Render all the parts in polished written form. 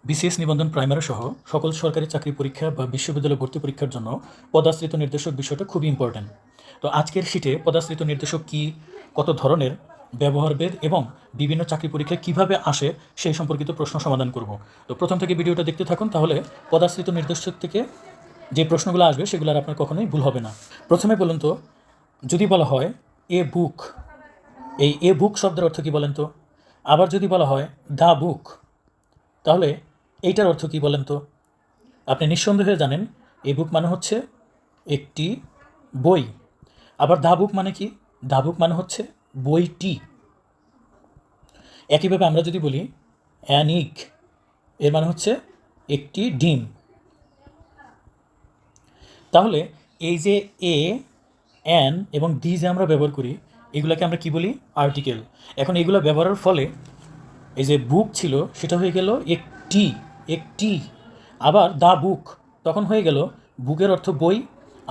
BCS নিবন্ধন primary সহ সকল সরকারি চাকরি পরীক্ষা বা বিশ্ববিদ্যালয় ভর্তি পরীক্ষার জন্য পদাশ্রিত নির্দেশক বিষয়টা খুবই ইম্পর্ট্যান্ট। তো আজকের শীটে পদাশ্রিত নির্দেশক কী, কত ধরনের, ব্যবহারভেদ এবং বিভিন্ন চাকরি পরীক্ষায় কীভাবে আসে সেই সম্পর্কিত প্রশ্ন সমাধান করব। তো প্রথম থেকে ভিডিওটা দেখতে থাকুন, তাহলে পদাশ্রিত নির্দেশক থেকে যে প্রশ্নগুলো আসবে সেগুলো আর আপনার কখনোই ভুল হবে না। প্রথমে বলুন তো, যদি বলা হয় এ বুক, এই এ বুক শব্দের অর্থ কী বলেন তো? আবার যদি বলা হয় দ্য বুক, তাহলে এইটার অর্থ কী বলেন তো? আপনি নিঃসন্দেহে জানেন এই বুক মানে হচ্ছে একটি বই। আবার দা বুক মানে কি? দা বুক মানে হচ্ছে বইটি। একইভাবে আমরা যদি বলি অ্যান ইগ, এর মানে হচ্ছে একটি ডিম। তাহলে এই যে এ, অ্যান এবং দি যে আমরা ব্যবহার করি, এগুলোকে আমরা কি বলি? আর্টিকেল। এখন এগুলো ব্যবহারের ফলে এই যে বুক ছিল সেটা হয়ে গেল একটি, একটি। আবার দা বুক তখন হয়ে গেল বুকের অর্থ বই,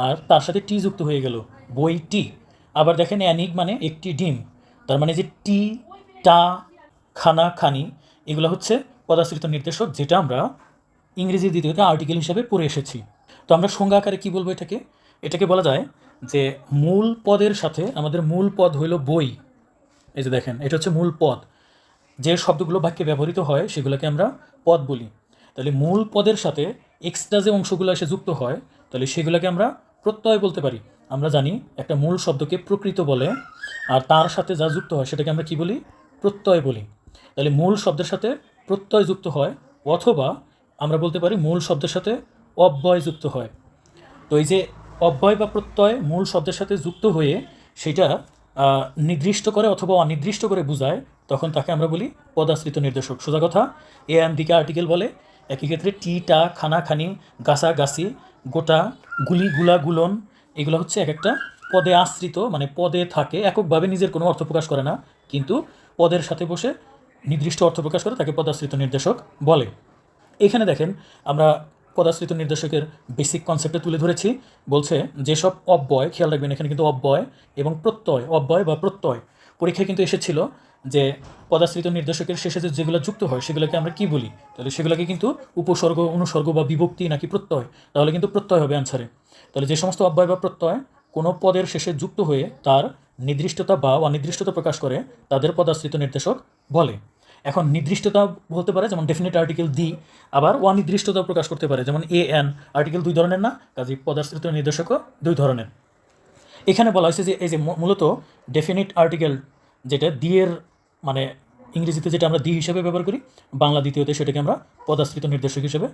আর তার সাথে টি যুক্ত হয়ে গেল বইটি। আবার দেখেন অ্যানিক মানে একটি ডিম, তার মানে যে টি, টা, খানা, খানি, এগুলো হচ্ছে পদাশ্রিত নির্দেশক, যেটা আমরা ইংরেজি দ্বিতীয়তে আর্টিকেল হিসাবে পড়ে এসেছি। তো আমরা সংজ্ঞা আকারে কী বলবো এটাকে? এটাকে বলা যায় যে মূল পদের সাথে, আমাদের মূল পদ হইল বই। এই যে দেখেন, এটা হচ্ছে মূল পদ। যে শব্দগুলো বাক্যে ব্যবহৃত হয় সেগুলোকে আমরা পদ বলি। তাহলে মূল পদের সাথে এক্সট্রা যে অংশগুলো এসে যুক্ত হয়, তাহলে সেগুলোকে আমরা প্রত্যয় বলতে পারি। আমরা জানি একটা মূল শব্দকে প্রকৃত বলে, আর তার সাথে যা যুক্ত হয় সেটাকে আমরা কি বলি? প্রত্যয় বলি। তাহলে মূল শব্দের সাথে প্রত্যয় যুক্ত হয়, অথবা আমরা বলতে পারি মূল শব্দের সাথে অব্যয় যুক্ত হয়। তো এই যে অব্যয় বা প্রত্যয় মূল শব্দের সাথে যুক্ত হয়ে সেটা নির্দিষ্ট করে অথবা অনির্দিষ্ট করে বোঝায়, তখন তাকে আমরা বলি পদাশ্রিত নির্দেশক। সোজা কথা, এ অ্যান দিকে আর্টিকেল বলে। একই ক্ষেত্রে টি, টা, খানা, খানি, গাছা, গাছি, গোটা, গুলি, গুলা, গুলন, এগুলো হচ্ছে এক একটা পদে আশ্রিত, মানে পদে থাকে, এককভাবে নিজের কোনো অর্থ প্রকাশ করে না, কিন্তু পদের সাথে বসে নির্দিষ্ট অর্থ প্রকাশ করে, তাকে পদাশ্রিত নির্দেশক বলে। এখানে দেখেন আমরা পদাশ্রিত নির্দেশকের বেসিক কনসেপ্টে তুলে ধরেছি। বলছে যেসব অব্যয়, খেয়াল রাখবেন এখানে কিন্তু অব্যয় এবং প্রত্যয়, অব্যয় বা প্রত্যয় পরীক্ষায় কিন্তু এসেছিল যে পদাশ্রিত নির্দেশকের শেষে যেগুলো যুক্ত হয় সেগুলোকে আমরা কি বলি? তাহলে সেগুলোকে কিন্তু উপসর্গ, অনুসর্গ বা বিভক্তি নাকি প্রত্যয়, তাহলে কিন্তু প্রত্যয় হবে অ্যান্সারে। তাহলে যে সমস্ত অব্যয় বা প্রত্যয় কোনো পদের শেষে যুক্ত হয়ে তার নির্দিষ্টতা বা অনির্দিষ্টতা প্রকাশ করে, তাদের পদাশ্রিত নির্দেশক বলে। এখন নির্দিষ্টতা বলতে পারে যেমন ডেফিনিট আর্টিকেল দি, আবার অনির্দিষ্টতা প্রকাশ করতে পারে যেমন এ অ্যান। আর্টিকেল দুই ধরনের না, কাজে পদাশ্রিত নির্দেশকও দুই ধরনের। এখানে বলা হয়েছে যে এই যে মূলত ডেফিনিট আর্টিকেল, যেটা দিয়ের মানে ইংরেজিতে যেটা আমরা দি হিসেবে ব্যবহার করি, বাংলা দ্বিতীয়তে সেটাকে আমরা পদাশ্রিত নির্দেশক হিসেবে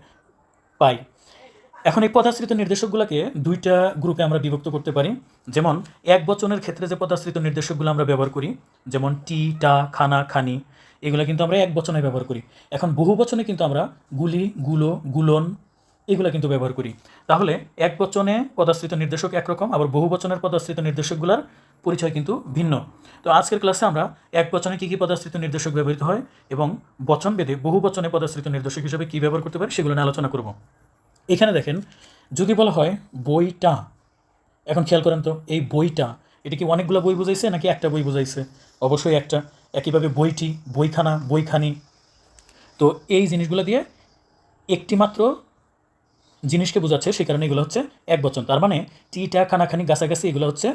পাই। এখন এই পদাশ্রিত নির্দেশকগুলোকে দুইটা গ্রুপে আমরা বিভক্ত করতে পারি। যেমন এক বচনের ক্ষেত্রে যে পদাশ্রিত নির্দেশকগুলো আমরা ব্যবহার করি, যেমন টি, টা, খানা, খানি, এগুলো কিন্তু আমরা এক বচনে ব্যবহার করি। এখন বহু বচনে কিন্তু আমরা গুলি, গুলো, গুলন, এগুলো কিন্তু ব্যবহার করি। তাহলে এক বচনে পদাশ্রিত নির্দেশক একরকম, আবার বহু বচনের পদাশ্রিত নির্দেশকগুলোর পরিচয় কিন্তু ভিন্ন। তো আজকের ক্লাসে আমরা এক বচনে কী কী পদাশ্রিত নির্দেশক ব্যবহৃত হয় এবং বচনভেদে বহু বচনে পদাশ্রিত নির্দেশক হিসেবে কী ব্যবহার করতে পারি সেগুলো নিয়ে আলোচনা করব। এখানে দেখেন, যদি বলা হয় বইটা, এখন খেয়াল করেন তো, এই বইটা, এটা কি অনেকগুলো বই বোঝাইছে নাকি একটা বই বোঝাইছে? অবশ্যই একটা। একইভাবে বইটি, বইখানা, বইখানি। তো এই জিনিসগুলো দিয়ে একটি মাত্র জিনিসকে বোঝাচ্ছে, সেই কারণে এগুলো হচ্ছে এক বচন। তার মানে টিটা, খানাখানি, গাছাগাছি, এগুলো হচ্ছে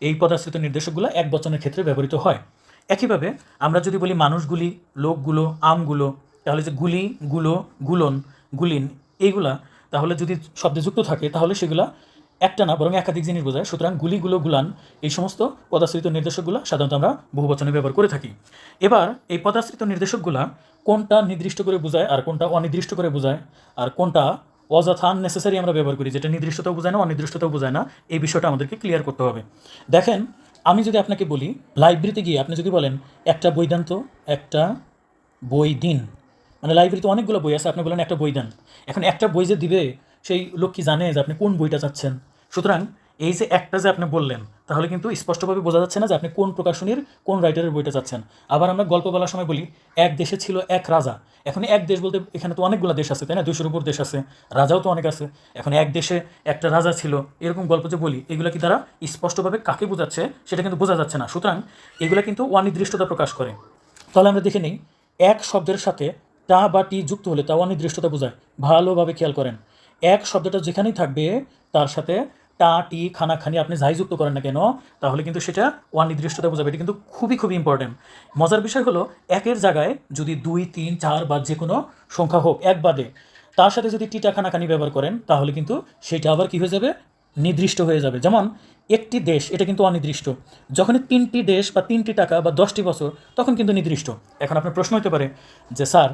এই পদাশ্রিত নির্দেশকগুলো এক বচনের ক্ষেত্রে ব্যবহৃত হয়। একইভাবে আমরা যদি বলি মানুষগুলি, লোকগুলো, আমগুলো, তাহলে যে গুলি, গুলো, গুলন, গুলিন, এইগুলা তাহলে যদি শব্দে যুক্ত থাকে তাহলে সেগুলা একটা না বরং একাধিক জিনিস বোঝায়। সুতরাং গুলি, গুলো, গুলান, এই সমস্ত পদাশ্রিত নির্দেশকগুলো সাধারণত আমরা বহু বচনে ব্যবহার করে থাকি। এবার এই পদাশ্রিত নির্দেশকগুলা কোনটা নির্দিষ্ট করে বোঝায় আর কোনটা অনির্দিষ্ট করে বোঝায়, আর কোনটা অযথা আননেসেসারি আমরা ব্যবহার করি, যেটা নির্দিষ্টতাও বোঝায় না অনির্দিষ্টতাও বোঝায় না, এই বিষয়টা আমাদেরকে ক্লিয়ার করতে হবে। দেখেন, আমি যদি আপনাকে বলি লাইব্রেরিতে গিয়ে আপনি যদি বলেন একটা বই দেন তো, একটা বই দিন, মানে লাইব্রেরিতে অনেকগুলো বই আছে, আপনি বলেন একটা বই দেন। এখন একটা বই যে দিবে সেই লোক কি জানে যে আপনি কোন বইটা চাচ্ছেন? সুতরাং এই যে একটা যে আপনি বললেন, তাহলে কিন্তু স্পষ্টভাবে বোঝা যাচ্ছে না যে আপনি কোন প্রকাশনীর কোন রাইটারের বইটা চাচ্ছেন। আবার আমরা গল্প বলার সময় বলি এক দেশে ছিল এক রাজা। এখন এক দেশ বলতে এখানে তো অনেকগুলো দেশ আছে, তাই না? 200-র উপর দেশ আছে, রাজাও তো অনেক আছে। এখন এক দেশে একটা রাজা ছিল, এরকম গল্প যে বলি, এগুলো কি তারা স্পষ্টভাবে কাকে বোঝাচ্ছে সেটা কিন্তু বোঝা যাচ্ছে না। সুতরাং এগুলো কিন্তু অনির্দিষ্টতা প্রকাশ করে। তাহলে আমরা দেখে নিই এক শব্দের সাথে টা বা টি যুক্ত হলে তা অনির্দিষ্টতা বোঝায়। ভালোভাবে খেয়াল করেন, এক শব্দটা যেখানেই থাকবে তার সাথে টা টি খানা খানি আপনি যাই যুক্ত করেন না কেন, তাহলে কিন্তু সেটা অনির্দিষ্টতা বোঝাবে। এটা কিন্তু খুবই খুবই ইম্পর্টেন্ট। মজার বিষয় হলো, একের জায়গায় যদি 2, 3, 4 বা যে কোনো সংখ্যা হোক এক বাদে, তার সাথে যদি টিটা খানাখানি ব্যবহার করেন তাহলে কিন্তু সেটা আবার কী হয়ে যাবে, নির্দিষ্ট হয়ে যাবে। যেমন একটি দেশ, এটা কিন্তু অনির্দিষ্ট। যখনই 3টি দেশ বা 3টি টাকা বা 10টি বছর, তখন কিন্তু নির্দিষ্ট। এখন আপনার প্রশ্ন হতে পারে যে স্যার,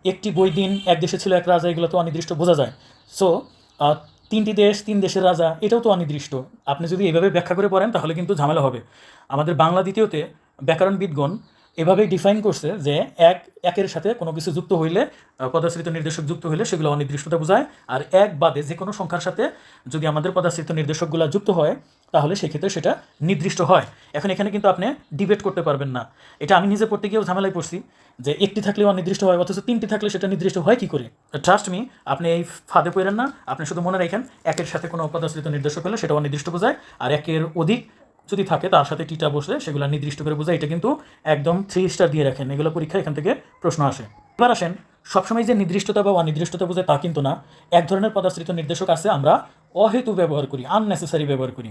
একটি বই দিন, এক দেশে ছিল এক রাজা, এগুলো তো অনির্দিষ্ট বোঝা যায়। সো 3টি দেশ, 3 দেশের রাজা, এটাও তো অনির্দিষ্ট। আপনি যদি এভাবে ব্যাখ্যা করে পড়েন তাহলে কিন্তু ঝামেলা হবে। আমাদের বাংলা দ্বিতীয়তে ব্যাকরণবিদগণ এভাবেই ডিফাইন করছে যে একের সাথে কোনো কিছু যুক্ত হইলে, পদাশ্রিত নির্দেশক যুক্ত হইলে সেগুলো অনির্দিষ্টতা বোঝায়। আর এক বাদে যে কোনো সংখ্যার সাথে যদি আমাদের পদাশ্রিত নির্দেশকগুলো যুক্ত হয় তাহলে সেক্ষেত্রে সেটা নির্দিষ্ট হয়। এখন এখানে কিন্তু আপনি ডিবেট করতে পারবেন না। এটা আমি নিজে পড়তে গিয়েও ঝামেলায় পড়ছি যে একটি থাকলে অনির্দিষ্ট হয়, অথচ 3টি থাকলে সেটা নির্দিষ্ট হয় কী করে। ট্রাস্ট মি, আপনি এই ফাঁদে পড়েন না। আপনি শুধু মনে রাখেন, একের সাথে কোনো পদাশ্রিত নির্দেশক হলে সেটা অনির্দিষ্ট বোঝায়, আর একের অধিক যদি থাকে তার সাথে টিটা বসলে সেগুলো নির্দিষ্ট করে বোঝায়। এটা কিন্তু একদম 3 স্টার দিয়ে রাখেন, এগুলো পরীক্ষা এখান থেকে প্রশ্ন আসে। এবার আসেন, সবসময় যে নির্দিষ্টতা বা অনির্দিষ্টতা বোঝায় তা কিন্তু না। এক ধরনের পদাশ্রিত নির্দেশক আছে আমরা অহেতু ব্যবহার করি, আননেসেসারি ব্যবহার করি,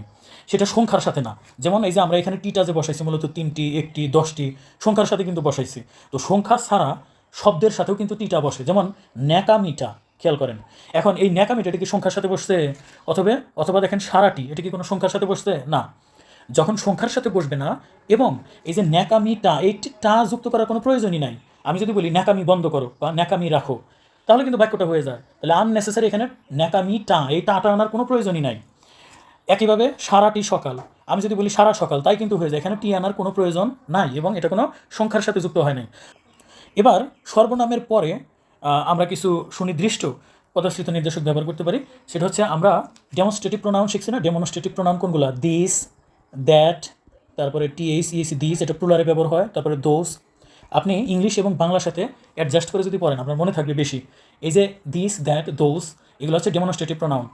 সেটা সংখ্যার সাথে না। যেমন এই যে আমরা এখানে টিটা যে বসাইছি, মূলত 3টি, 1টি, 10টি সংখ্যার সাথে কিন্তু বসাইছি। তো সংখ্যা ছাড়া শব্দের সাথেও কিন্তু টিটা বসে, যেমন ন্যাকামিটা। খেয়াল করেন, এখন এই ন্যাকামিটা এটা কি সংখ্যার সাথে বসছে? অথবা দেখেন সারাটি, এটা কি কোনো সংখ্যার সাথে বসছে? না। যখন সংখ্যার সাথে বসবে না, এবং এই যে ন্যাকামিটা, এই টা যুক্ত করার কোনো প্রয়োজনই নাই। আমি যদি বলি ন্যাকামি বন্ধ করো বা ন্যাকামি রাখো, তাহলে কিন্তু বাক্যটা হয়ে যায়। তাহলে আননেসেসারি এখানে ন্যাকামিটা, এই টাটা আনার কোনো প্রয়োজনই নাই। একইভাবে সারাটি সকাল, আমি যদি বলি সারা সকাল, তাই কিন্তু হয়ে যায়, এখানে টি আনার কোনো প্রয়োজন নাই এবং এটা কোনো সংখ্যার সাথে যুক্ত হয় নাই। এবার সর্বনামের পরে আমরা কিছু সুনির্দিষ্ট পদাশ্রিত নির্দেশক ব্যবহার করতে পারি। সেটা হচ্ছে, আমরা ডেমনস্ট্রেটিভ প্রোনাউন শিখছি না? ডেমনস্ট্রেটিভ প্রোনাউন কোনগুলো? দিস, দ্যাট, তারপরে টিএইচ, ইএসি, দিস, এটা প্লুরালে ব্যবহার হয়। তারপরে দোজ। আপনি ইংলিশ এবং বাংলার সাথে অ্যাডজাস্ট করে যদি পড়েন আপনার মনে থাকবে বেশি। এই যে দিস, দ্যাট, দোজ, এগুলো হচ্ছে ডেমনস্ট্রেটিভ প্রোনাউন।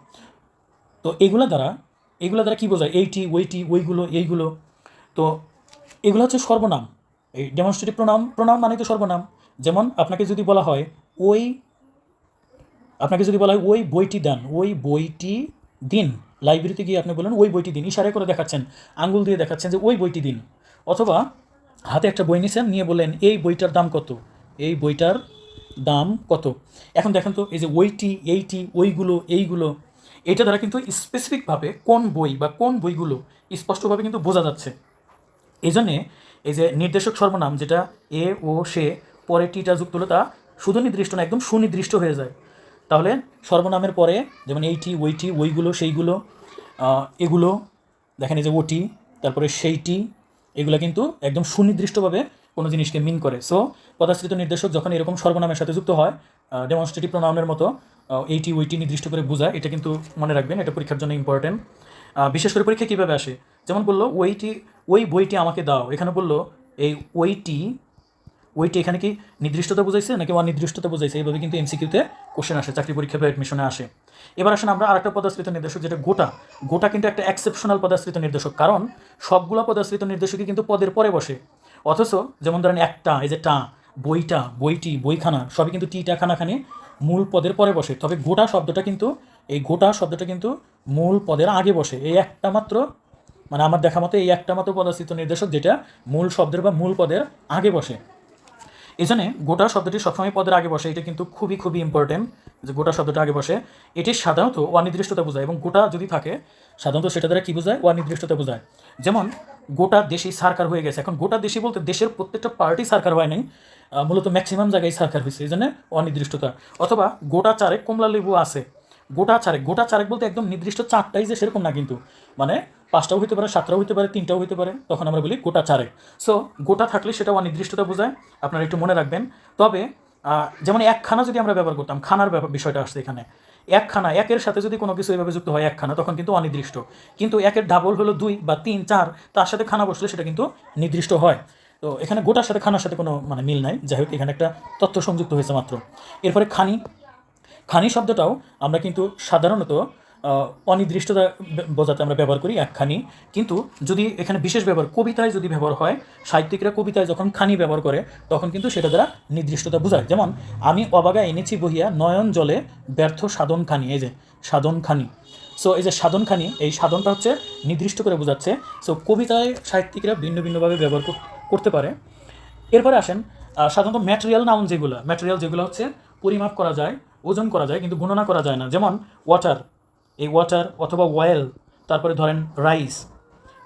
তো এগুলো দ্বারা কী বোঝায়? এইটি, ওইটি, ওইগুলো, এইগুলো। তো এগুলো হচ্ছে সর্বনাম। এই ডেমনস্ট্রেটিভ প্রোনাউন মানে তো সর্বনাম। যেমন আপনাকে যদি বলা হয় ওই বইটি দেন, ওই বইটি দিন। লাইব্রেরিতে গিয়ে আপনি বলেন ওই বইটি দিন, ইশারা করে দেখাচ্ছেন, আঙ্গুল দিয়ে দেখাচ্ছেন যে ওই বইটি দিন। অথবা হাতে একটা বই নিয়েছেন, নিয়ে বললেন এই বইটার দাম কত, এই বইটার দাম কত। এখন দেখেন তো, এই যে ওইটি, এইটি, ওইগুলো, এইগুলো, এটা দ্বারা কিন্তু স্পেসিফিকভাবে কোন বই বা কোন বইগুলো স্পষ্টভাবে কিন্তু বোঝা যাচ্ছে। এই জন্যে এই যে নির্দেশক সর্বনাম, যেটা এ ও সে, পরে টিটা যুক্ত হলো, তা শুধু নির্দিষ্ট না, একদম সুনির্দিষ্ট হয়ে যায়। তাহলে সর্বনামের পরে যেমন এইটি, ওইটি, ওইগুলো, সেইগুলো, এগুলো, দেখেন এই যে ওটি, তারপরে সেইটি, এগুলো কিন্তু একদম সুনির্দিষ্টভাবে কোনো জিনিসকে মিন করে। সো পদাশ্রিত নির্দেশক যখন এরকম সর্বনামের সাথে যুক্ত হয়, ডেমনস্ট্রেটিভ প্রোনাউনের মতো, এইটি, ওইটি নির্দিষ্ট করে বোঝায়। এটা কিন্তু মনে রাখবেন, এটা পরীক্ষার জন্য ইম্পর্টেন্ট। বিশেষ করে পরীক্ষা কীভাবে আসে, যেমন বললো ওই বইটি আমাকে দাও, এখানে বললো এই ওইটি এখানে কি নির্দিষ্টতা বোঝাইছে নাকি অনির্দিষ্টতা বোঝাইছে? এইভাবে কিন্তু এমসিকিউতে কোশ্চেন আসে, চাকরি পরীক্ষা বা অ্যাডমিশনে আসে। এবার আসেন আমরা আরেকটা পদাশ্রিত নির্দেশক, যেটা গোটা কিন্তু একটা এক্সেপশনাল পদাশ্রিত নির্দেশক, কারণ সবগুলো পদাশ্রিত নির্দেশকই কিন্তু পদের পরে বসে। অথচ যেমন ধরেন একটা, এই যে টা, বইটা, বইটি, বইখানা, সবই কিন্তু টিটা, খানাখানি মূল পদের পরে বসে। তবে গোটা শব্দটা কিন্তু মূল পদের আগে বসে। এই একটা মাত্র, মানে আমার দেখা মতো এই একটা মাত্র পদাশ্রিত নির্দেশক যেটা মূল শব্দের বা মূল পদের আগে বসে। এই জন্যে গোটা শব্দটি সবসময় পদের আগে বসে। এটা কিন্তু খুবই খুবই ইম্পর্টেন্ট যে গোটা শব্দটা আগে বসে। এটি সাধারণত অনির্দিষ্টতা বোঝায়, এবং গোটা যদি থাকে সাধারণত সেটা দ্বারা কী বোঝায়? অনির্দিষ্টতা বোঝায়। যেমন গোটা দেশেই সরকার হয়ে গেছে। এখন গোটা দেশে বলতে দেশের প্রত্যেকটা পার্টি সরকার হয় নাই, মূলত ম্যাক্সিমাম জায়গায় সরকার হয়েছে, এই জন্য অনির্দিষ্টতা। অথবা গোটা চারেক কমলা লেবু আছে। গোটা চারেক বলতে একদম নির্দিষ্ট চারটাই যে সেরকম না, কিন্তু মানে 5টাও হইতে পারে, 7টাও হইতে পারে, 3টাও হইতে পারে, তখন আমরা বলি গোটা চারেক। সো গোটা থাকলে সেটা অনির্দিষ্টতা বোঝায়, আপনারা একটু মনে রাখবেন। তবে যেমন একখানা যদি আমরা ব্যবহার করতাম, খানার বিষয়টা আসছে এখানে। একখানা, একের সাথে যদি কোনো কিছু এভাবে যুক্ত হয় একখানা, তখন কিন্তু অনির্দিষ্ট। কিন্তু একের ডাবল হলো 2 বা 3, 4, তার সাথে খানা বসলে সেটা কিন্তু নির্দিষ্ট হয়। তো এখানে গোটার সাথে খানার সাথে কোনো মিল নাই। যাই হোক, এখানে একটা তথ্য সংযুক্ত হয়েছে মাত্র। এরপরে খানি শব্দটাও আমরা কিন্তু সাধারণত অনির্দিষ্টতা বোঝাতে আমরা ব্যবহার করি একখানি। কিন্তু যদি এখানে বিশেষ ব্যবহার কবিতায় যদি ব্যবহার হয়, সাহিত্যিকরা কবিতায় যখন খানি ব্যবহার করে তখন কিন্তু সেটা দ্বারা নির্দিষ্টতা বোঝায়। যেমন আমি অবাগা এনেছি বহিয়া নয়ন জলে ব্যর্থ সাধনখানি, এই যে সাধনখানি। সো এই যে সাধনখানি, এই সাধনটা হচ্ছে নির্দিষ্ট করে বোঝাচ্ছে। সো কবিতায় সাহিত্যিকরা ভিন্ন ভিন্নভাবে ব্যবহার করতে পারে। এরপরে আসেন সাধারণত ম্যাটেরিয়াল নাউন ম্যাটেরিয়াল যেগুলো হচ্ছে পরিমাপ করা যায়, ওজন করা যায়, কিন্তু গণনা করা যায় না। যেমন ওয়াটার, এই ওয়াটার অথবা ওয়েল, তারপরে ধরেন রাইস।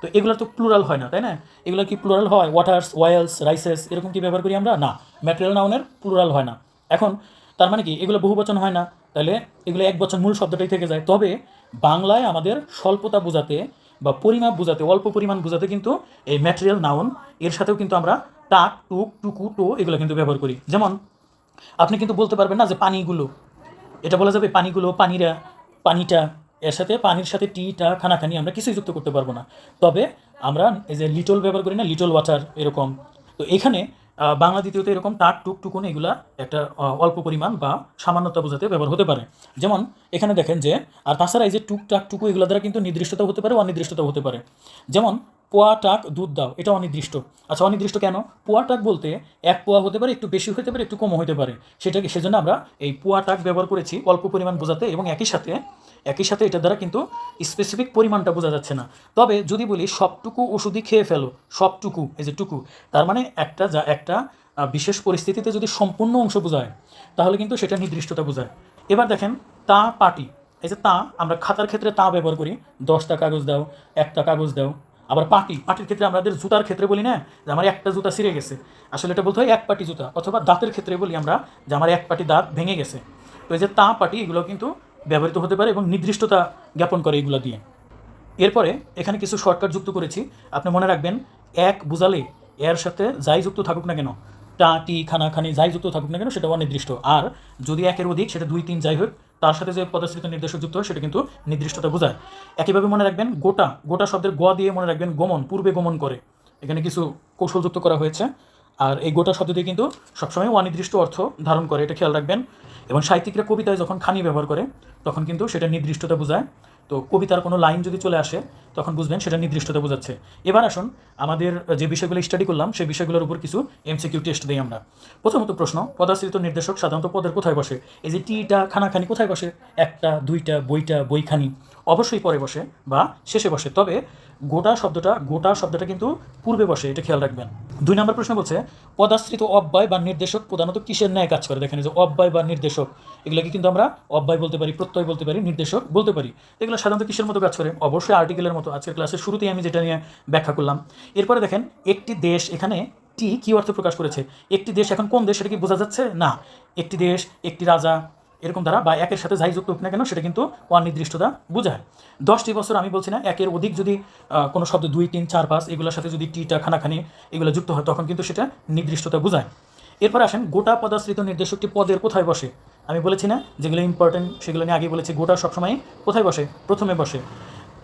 তো এগুলো তো প্লুরাল হয় না, তাই না? এগুলো কি প্লুরাল হয়? ওয়াটার্স, ওয়েলস, রাইসেস এরকম কি ব্যবহার করি আমরা? না, ম্যাটেরিয়াল নাউনের প্লুরাল হয় না। এখন তার মানে কি এগুলো বহুবচন হয় না, তাহলে এগুলো এক বচন মূল শব্দটাই থেকে যায়। তবে বাংলায় আমাদের স্বল্পতা বোঝাতে বা পরিমাপ বোঝাতে, অল্প পরিমাণ বোঝাতে কিন্তু এই ম্যাটেরিয়াল নাউন এর সাথেও কিন্তু আমরা টাক, টুক, টুকু, টো এগুলো কিন্তু ব্যবহার করি। যেমন আপনি কিন্তু বলতে পারবেন না যে পানিগুলো, এটা বলা যাবে পানিগুলো, পানিরা, পানিটা। এর সাথে পানির সাথে টিটা, খানাখানি আমরা কিছুই যুক্ত করতে পারবো না। তবে আমরা এই যে লিটল ব্যবহার করি না, লিটল ওয়াটার এরকম। তো এখানে বাংলা দ্বিতীয়তে এরকম টাক, টুক, টুকুন এগুলা একটা অল্প পরিমাণ বা সামান্যতা বোঝাতে ব্যবহার হতে পারে। যেমন এখানে দেখেন যে, আর তাছাড়া এই যে টুক, টাক, টুকু এগুলো দ্বারা কিন্তু নির্দিষ্টতা হতে পারে, অনির্দিষ্টতা হতে পারে। যেমন পোয়া টাক দুধ দাও, এটা অনির্দিষ্ট। আচ্ছা, অনির্দিষ্ট কেন? পোয়া টাক বলতে এক পোয়া হতে পারে, একটু বেশি হতে পারে, একটু কমও হতে পারে। সেটাকে সেজন্য আমরা এই পোয়া টাক ব্যবহার করেছি অল্প পরিমাণ বোঝাতে, এবং একই সাথে এটার দ্বারা কিন্তু স্পেসিফিক পরিমাণটা বোঝা যাচ্ছে না। তবে যদি বলি সবটুকু ওষুধই খেয়ে ফেলো, সবটুকু, এই যে টুকু, তার মানে একটা বিশেষ পরিস্থিতিতে যদি সম্পূর্ণ অংশ বোঝায় তাহলে কিন্তু সেটা নির্দিষ্টতা বোঝায়। এবার দেখেন তা পাটি, এই যে তা, আমরা খাতার ক্ষেত্রে তা ব্যবহার করি, 10টা কাগজ দাও, 1টা কাগজ দাও। আবার পাটির ক্ষেত্রে আমাদের জুতার ক্ষেত্রে বলি না যে আমার একটা জুতা ছিঁড়ে গেছে, আসলে এটা বলতে হয় এক পাটি জুতা। অথবা দাঁতের ক্ষেত্রে বলি আমরা যে আমার এক পাটি দাঁত ভেঙে গেছে। তো এই যে তা পাটি এগুলো কিন্তু ব্যবহৃত হতে পারে এবং নির্দিষ্টতা জ্ঞাপন করে এগুলো দিয়ে। এরপরে এখানে কিছু শর্টকাট যুক্ত করেছি, আপনি মনে রাখবেন। এক বুঝালে এর সাথে যাই যুক্ত থাকুক না কেন, টা, টি, খানা, খানি যাই যুক্ত থাকুক না কেন সেটা অনির্দিষ্ট। আর যদি একের অধিক, সেটা 2, 3 যাই হোক, তার সাথে যে পদাশ্রিত নির্দেশক যুক্ত হয় সেটা কিন্তু নির্দিষ্টতা বোঝায়। একইভাবে মনে রাখবেন গোটা শব্দের গ দিয়ে মনে রাখবেন গমন, পূর্বে গমন করে, এখানে কিছু কৌশল যুক্ত করা হয়েছে। আর এই গোটা শব্দটি কিন্তু সবসময় অনির্দিষ্ট অর্থ ধারণ করে, এটা খেয়াল রাখবেন। এবং সাহিত্যিকরা কবিতায় যখন খানি ব্যবহার করে তখন কিন্তু সেটা নির্দিষ্টতা বোঝায়। তো কবিতার কোনো লাইন যদি চলে আসে তখন বুঝবেন সেটা নির্দিষ্টতা বোঝাচ্ছে। এবার আসুন আমাদের যে বিষয়গুলো স্টাডি করলাম সেই বিষয়গুলোর উপর কিছু এমসিকিউ টেস্ট দিই আমরা। প্রথমত প্রশ্ন, পদাশ্রিত নির্দেশক সাধারণত পদের কোথায় বসে? এই যে টিটা, খানাখানি কোথায় বসে? একটা, দুইটা, বইটা, বইখানি অবশ্যই পরে বসে বা শেষে বসে। তবে গোটা শব্দটা কিন্তু পূর্বে বসে, এটা খেয়াল রাখবেন। 2 নম্বর প্রশ্ন বলছে পদাশ্রিত অব্যয় বা নির্দেশক প্রধানত কিসের ন্যায় কাজ করে? দেখেন যে অব্যয় বা নির্দেশক, এগুলোকে কিন্তু আমরা অব্যয় বলতে পারি, প্রত্যয় বলতে পারি, নির্দেশক বলতে পারি। এগুলো সাধারণত কিসের মতো কাজ করে? অবশ্যই আর্টিকেলের মতো। আজকের ক্লাসের শুরুতেই আমি যেটা নিয়ে ব্যাখ্যা করলাম। এরপরে দেখেন একটি দেশ, এখানে টি কী অর্থ প্রকাশ করেছে? একটি দেশ, এখন কোন দেশ সেটা কি বোঝা যাচ্ছে? না, একটি দেশ, একটি রাজা এরকম দ্বারা বা একের সাথে যাই যুক্ত হোক না কেন সেটা কিন্তু অনির্দিষ্টতা বোঝায়। 10টি বছর আমি বলছি না, একের অধিক যদি কোনো শব্দ 2, 3, 4, 5 এগুলোর সাথে যদি টিটা, খানাখানি এগুলো যুক্ত হয় তখন কিন্তু সেটা নির্দিষ্টতা বোঝায়। এরপর আসেন গোটা পদাশ্রিত নির্দেশকটি পদের কোথায় বসে? আমি বলেছি না যেগুলো ইম্পর্টেন্ট সেগুলো নিয়ে আগে বলেছি। গোটা সবসময় কোথায় বসে? প্রথমে বসে।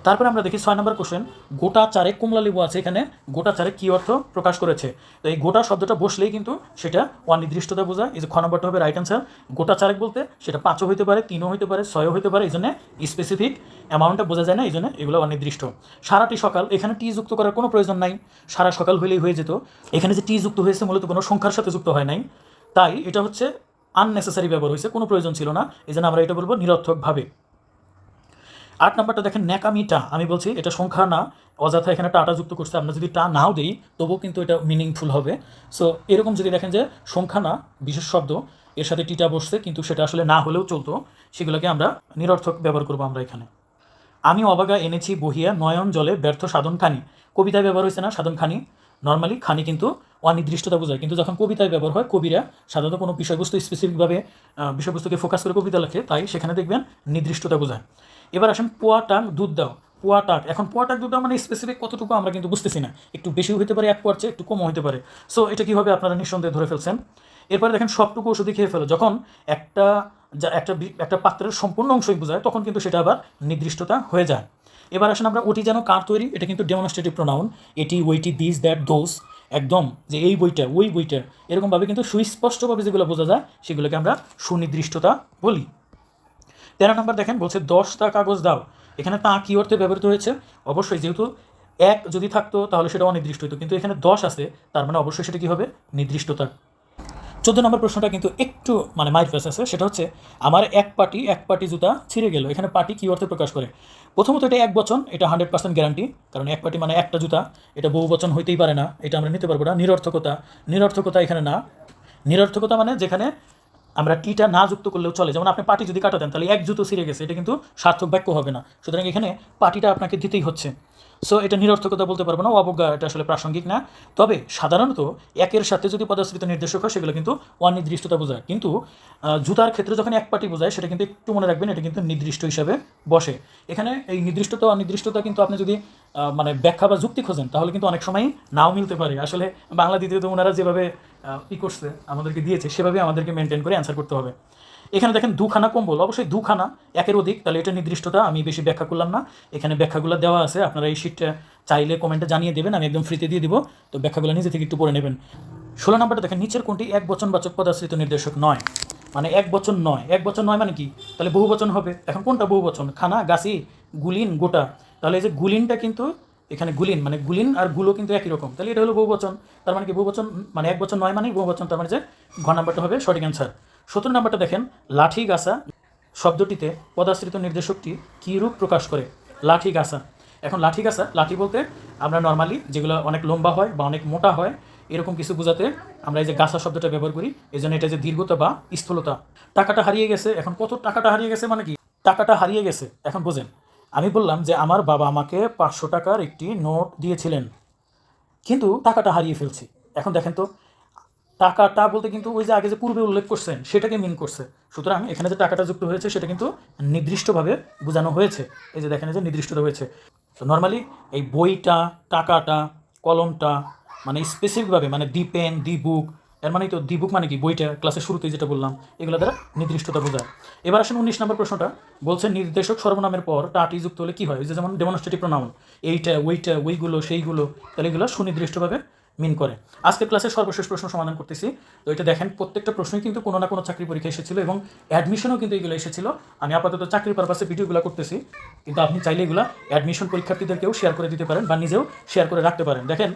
তারপরে আমরা দেখি 6 নম্বর কোশ্চেন, গোটা চারে কমলা লেবু আছে, এখানে গোটা চারে কী অর্থ প্রকাশ করেছে? তো এই গোটা শব্দটা বসলেই কিন্তু সেটা অনির্দিষ্টতা বোঝায়। এই যে খ নম্বরটা হবে রাইট অ্যান্সার। গোটা চারেক বলতে সেটা 5ও হইতে পারে, 3ও হইতে পারে, 6ও হইতে পারে, এই জন্য স্পেসিফিক অ্যামাউন্টটা বোঝা যায় না, এই জন্য এগুলো অনির্দিষ্ট। সারাটি সকাল, এখানে টি যুক্ত করার কোনো প্রয়োজন নাই, সারা সকাল হইলেই হয়ে যেত। এখানে যে টি যুক্ত হয়েছে মূলত কোনো সংখ্যার সাথে যুক্ত হয় নাই, তাই এটা হচ্ছে আননেসেসারি ব্যবহার হয়েছে, কোনো প্রয়োজন ছিল না, এই জন্য আমরা এটা বলবো নিরর্থকভাবে। 8 নম্বরটা দেখেন ন্যাকামিটা, আমি বলছি এটা সংখ্যা না, অযথা এখানে টাটা যুক্ত করছে। আমরা যদি টা নাও দিই তবুও কিন্তু এটা মিনিংফুল হবে। সো এরকম যদি দেখেন যে সংখ্যা না, বিশেষ শব্দ এর সাথে টিটা বসছে কিন্তু সেটা আসলে না হলেও চলতো, সেগুলোকে আমরা নিরর্থক ব্যবহার করবো আমরা এখানে। আমি অবাগা এনেছি বহিয়া নয়ন জলে ব্যর্থ সাধনখানি, কবিতায় ব্যবহার হয়েছে না সাধনখানি? নর্মালি খানি কিন্তু অনির্দিষ্টতা বোঝায়, কিন্তু যখন কবিতায় ব্যবহার হয় কবিরা সাধারণত কোনো বিষয়বস্তু স্পেসিফিকভাবে বিষয়বস্তুকে ফোকাস করে কবিতা লেখে, তাই সেখানে দেখবেন নির্দিষ্টতা বোঝায়। এবার আসেন পোয়া টাক দুধ দাও, পোয়া টাক, এখন পোয়া টাক দুধ দাও মানে স্পেসিফিক কতটুকু আমরা কিন্তু বুঝতেছি না, একটু বেশিও হতে পারে, এক পোয়ার চেয়ে একটু কমও হতে পারে। সো এটা কীভাবে আপনারা নিঃসন্দেহে ধরে ফেলছেন। এরপরে দেখেন সবটুকু ওষুধই খেয়ে ফেলো, যখন একটা একটা পাত্রের সম্পূর্ণ অংশই বোঝায় তখন কিন্তু সেটা আবার নির্দিষ্টতা হয়ে যায়। এবার আসেন আমরা ওটি যেন কার তৈরি, এটা কিন্তু ডেমনস্ট্রেটিভ প্রোনাউন, এটি, ওইটি, দিস, দ্যাট, দোজ, একদম যে এই বইটা ওই বইটা এরকমভাবে কিন্তু সুস্পষ্টভাবে যেগুলো বোঝা যায় সেগুলোকে আমরা সুনির্দিষ্টতা বলি। 13 নম্বর দেখেন বলছে 10টা কাগজ দাও। এখানে তা কী অর্থে ব্যবহৃত হয়েছে? অবশ্যই যেহেতু এক যদি থাকতো তাহলে সেটা অনির্দিষ্ট হতো, কিন্তু এখানে 10 আছে, তার মানে অবশ্যই সেটা কী হবে? নির্দিষ্টতা। 14 নম্বর প্রশ্নটা কিন্তু একটু মানে মাইর ফেস আছে, সেটা হচ্ছে আমার এক পাটি জুতা ছিঁড়ে গেল। এখানে পাটি কী অর্থে প্রকাশ করে? প্রথমত এটা এক বচন, এটা 100% গ্যারান্টি, কারণ এক পাটি মানে একটা জুতা, এটা বহু বচন হইতেই পারে না, এটা আমরা নিতে পারবো না। নিরর্থকতা এখানে না। নিরর্থকতা মানে যেখানে আমরা টিটা না যুক্ত করলেও চলে, যেমন আপনি পাটি যদি কাটা দেন তাহলে এক জুতো ছিঁড়ে গেছে, এটা কিন্তু সার্থক বাক্য হবে না। সুতরাং এখানে পাটিটা আপনাকে দিতেই হচ্ছে। সো এটা নিরর্থকতা বলতে পারবো না, অবজ্ঞা, এটা আসলে প্রাসঙ্গিক না। তবে সাধারণত একের সাথে যদি পদাশ্রিত নির্দেশক হয় সেগুলো কিন্তু অনির্দিষ্টতা বোঝায়, কিন্তু জুতার ক্ষেত্রে যখন এক পাটি বোঝায় সেটা কিন্তু একটু মনে রাখবেন, এটা কিন্তু নির্দিষ্ট হিসাবে বসে। এখানে এই নির্দিষ্টতা অনির্দিষ্টতা কিন্তু আপনি যদি মানে ব্যাখ্যা বা যুক্তি খোঁজেন তাহলে কিন্তু অনেক সময় নাও মিলতে পারে। আসলে বাংলা দ্বিতীয়ত ওনারা যেভাবে করছে আমাদেরকে দিয়েছে সেভাবে আমাদেরকে মেনটেন করে অ্যান্সার করতে হবে। এখানে দেখেন দুখানা কম্বল, অবশ্যই দুখানা, একের অধিক, তাহলে এটা নির্দিষ্টতা, আমি বেশি ব্যাখ্যা করলাম না। এখানে ব্যাখ্যাগুলো দেওয়া আছে, আপনারা এই শিটটা চাইলে কমেন্টে জানিয়ে দেবেন, আমি একদম ফ্রিতে দিয়ে দিব, তো ব্যাখ্যাগুলো নিজে থেকে একটু পড়ে নেবেন। 16 নম্বরটা দেখেন, নিচের কোনটি এক বচনবাচক পদাশ্রিত নির্দেশক নয়? মানে এক বচন নয় মানে কি? তাহলে বহু বচন হবে। এখন কোনটা বহু বচন? খানা, গাছি, গুলিন, গোটা। তাহলে এই যে গুলিনটা কিন্তু এখানে গুলিন মানে গুলিন আর গুলো কিন্তু একই রকম, তাহলে এটা হলো বহু বচন। তার মানে কি বহু বচন মানে এক বচন নয় মানে বহু বচন, তার মানে যে ঘ নাম্বারটা হবে সঠিক অ্যান্সার। 17 নম্বরটা দেখেন, লাঠি গাছা শব্দটিতে পদাশ্রিত নির্দেশকটি কী রূপ প্রকাশ করে? লাঠি গাছা। এখন লাঠি গাছা, লাঠি বলতে আমরা নর্মালি যেগুলো অনেক লম্বা হয় বা অনেক মোটা হয় এরকম কিছু বোঝাতে আমরা এই যে গাছা শব্দটা ব্যবহার করি, এই জন্য এটা যে দীর্ঘতা বা স্থূলতা। টাকাটা হারিয়ে গেছে, এখন কত টাকাটা হারিয়ে গেছে মানে কি? টাকাটা হারিয়ে গেছে, এখন বোঝেন। আমি বললাম যে আমার বাবা আমাকে 500 টাকার একটি নোট দিয়েছিলেন, কিন্তু টাকাটা হারিয়ে ফেলছি। এখন দেখেন তো, টাকাটা বলতে কিন্তু ওই যে আগে যে পূর্বে উল্লেখ করছেন সেটাকে মিন করছে। সুতরাং এখানে যে টাকাটা যুক্ত হয়েছে সেটা কিন্তু নির্দিষ্টভাবে বোঝানো হয়েছে, এই যে দেখেন যে নির্দিষ্টতা হয়েছে। তো নর্মালি এই বইটা, টাকাটা, কলমটা মানে স্পেসিফিকভাবে মানে দি পেন, দি বুক, এর মানে তো দি বুক মানে কি? বইটা, ক্লাসের শুরুতেই যেটা বললাম, এগুলো দ্বারা নির্দিষ্টতা বোঝায়। এবার আসেন 19 নম্বর প্রশ্নটা, বলছে নির্দেশক সর্বনামের পর টাটি যুক্ত হলে কী হয়? এই যে যেমন ডেমনস্ট্রেটিভ প্রোনাউন, এইটা, ওইটা, ওইগুলো, সেইগুলো, তাহলে এগুলো সুনির্দিষ্টভাবে মিন করে। আজকের ক্লাসের সর্বশেষ প্রশ্ন সমাধান করতেছি। তো এটা দেখেন, প্রত্যেকটা প্রশ্নই কিন্তু কোনো না কোনো চাকরি পরীক্ষা এসেছিলো এবং অ্যাডমিশনও কিন্তু এগুলো এসেছিলো। আমি আপাতত চাকরির পারপাসে ভিডিওগুলো করতেছি, কিন্তু আপনি চাইলে এগুলো অ্যাডমিশন পরীক্ষার্থীদেরকেও শেয়ার করে দিতে পারেন বা নিজেও শেয়ার করে রাখতে পারেন। দেখেন,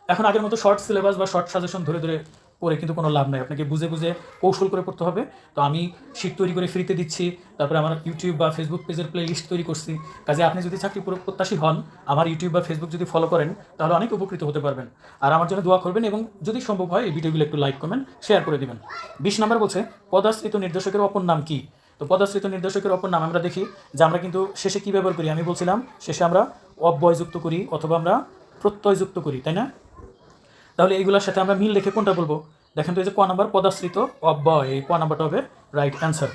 এখন আগের মতো শর্ট সিলেবাস বা শর্ট সাজেশন ধরে ধরে পড়ে কিন্তু কোনো লাভ নাই, আপনাকে বুঝে বুঝে কৌশল করে পড়তে হবে। তো আমি শিট তৈরি করে ফ্রিতে দিচ্ছি, তারপরে আমার ইউটিউব বা ফেসবুক পেজের প্লে লিস্ট তৈরি করছি। কাজে আপনি যদি চাকরি প্রত্যাশী হন, আমার ইউটিউব বা ফেসবুক যদি ফলো করেন তাহলে অনেক উপকৃত হতে পারবেন। আর আমার জন্য দোয়া করবেন এবং যদি সম্ভব হয় এই ভিডিওগুলো একটু লাইক, কমেন্ট, শেয়ার করে দিবেন। 20 নম্বর বলছে পদাশ্রিত নির্দেশকের অপর নাম কি? তো পদাশ্রিত নির্দেশকের অপর নাম আমরা দেখি যে আমরা কিন্তু শেষে কী ব্যবহার করি? আমি বলছিলাম শেষে আমরা অব্যয় যুক্ত করি অথবা আমরা প্রত্যয় যুক্ত করি, তাই না? তাহলে এইগুলোর সাথে আমরা মিল রেখে কোনটা বলবো? দেখেন তো, এই যে ক নাম্বার পদাশ্রিত অব্যয়, এই ক নাম্বারটা হবে রাইট অ্যান্সার।